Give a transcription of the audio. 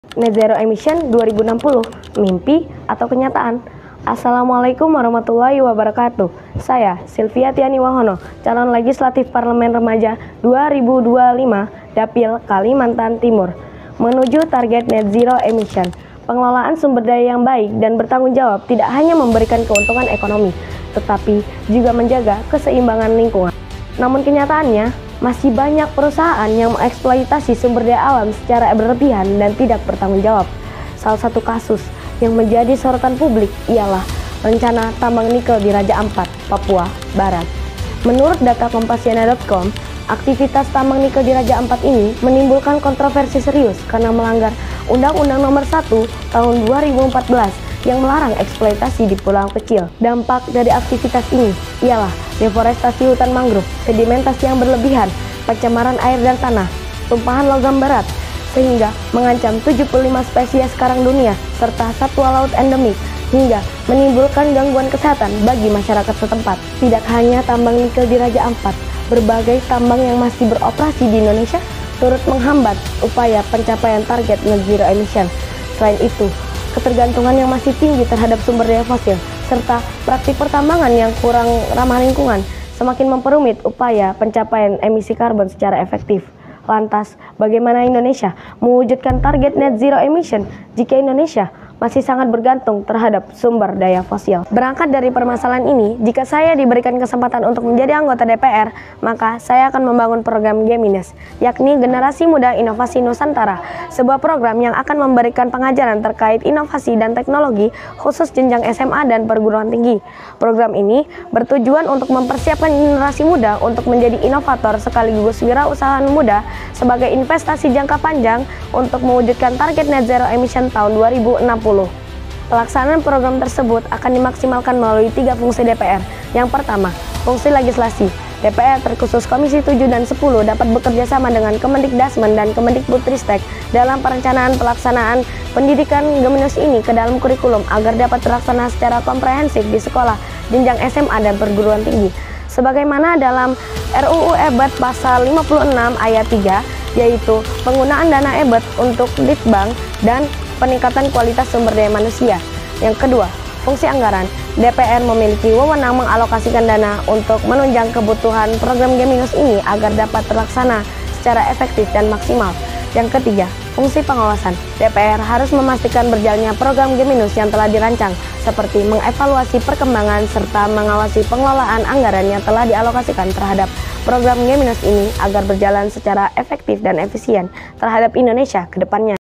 Net Zero Emission 2060, mimpi atau kenyataan? Assalamualaikum warahmatullahi wabarakatuh. Saya Sylvia Tiani Wahono, calon legislatif Parlemen Remaja 2025 Dapil Kalimantan Timur. Menuju target Net Zero Emission, pengelolaan sumber daya yang baik dan bertanggung jawab tidak hanya memberikan keuntungan ekonomi, tetapi juga menjaga keseimbangan lingkungan. Namun kenyataannya, masih banyak perusahaan yang mengeksploitasi sumber daya alam secara berlebihan dan tidak bertanggung jawab. Salah satu kasus yang menjadi sorotan publik ialah rencana tambang nikel di Raja Ampat, Papua Barat. Menurut data Kompasiana.com, aktivitas tambang nikel di Raja Ampat ini menimbulkan kontroversi serius karena melanggar Undang-Undang Nomor 1 Tahun 2014 yang melarang eksploitasi di pulau kecil. Dampak dari aktivitas ini ialah deforestasi hutan mangrove, sedimentasi yang berlebihan, pencemaran air dan tanah, tumpahan logam berat, sehingga mengancam 75 spesies karang dunia serta satwa laut endemik, hingga menimbulkan gangguan kesehatan bagi masyarakat setempat. Tidak hanya tambang nikel di Raja Ampat, berbagai tambang yang masih beroperasi di Indonesia turut menghambat upaya pencapaian target Net Zero Emission. Selain itu, ketergantungan yang masih tinggi terhadap sumber daya fosil, serta praktik pertambangan yang kurang ramah lingkungan semakin memperumit upaya pencapaian emisi karbon secara efektif. Lantas, bagaimana Indonesia mewujudkan target Net Zero Emission jika Indonesia masih sangat bergantung terhadap sumber daya fosil? Berangkat dari permasalahan ini, jika saya diberikan kesempatan untuk menjadi anggota DPR, maka saya akan membangun program Geminas, yakni Generasi Muda Inovasi Nusantara, sebuah program yang akan memberikan pengajaran terkait inovasi dan teknologi khusus jenjang SMA dan perguruan tinggi. Program ini bertujuan untuk mempersiapkan generasi muda untuk menjadi inovator sekaligus wirausahawan muda sebagai investasi jangka panjang untuk mewujudkan target Net Zero Emission tahun 2060. Pelaksanaan program tersebut akan dimaksimalkan melalui 3 fungsi DPR. Yang pertama, fungsi legislasi. DPR terkhusus Komisi 7 dan 10 dapat bekerja sama dengan Kemendikdasmen dan Kemendikbudristek dalam perencanaan pelaksanaan pendidikan Geminas ini ke dalam kurikulum agar dapat terlaksana secara komprehensif di sekolah jenjang SMA dan perguruan tinggi. Sebagaimana dalam RUU EBET pasal 56 ayat 3, yaitu penggunaan dana EBET untuk Litbang dan peningkatan kualitas sumber daya manusia. Yang kedua, fungsi anggaran. DPR memiliki wewenang mengalokasikan dana untuk menunjang kebutuhan program Geminas ini agar dapat terlaksana secara efektif dan maksimal. Yang ketiga, fungsi pengawasan. DPR harus memastikan berjalannya program Geminas yang telah dirancang, seperti mengevaluasi perkembangan serta mengawasi pengelolaan anggaran yang telah dialokasikan terhadap program Geminas ini agar berjalan secara efektif dan efisien terhadap Indonesia ke depannya.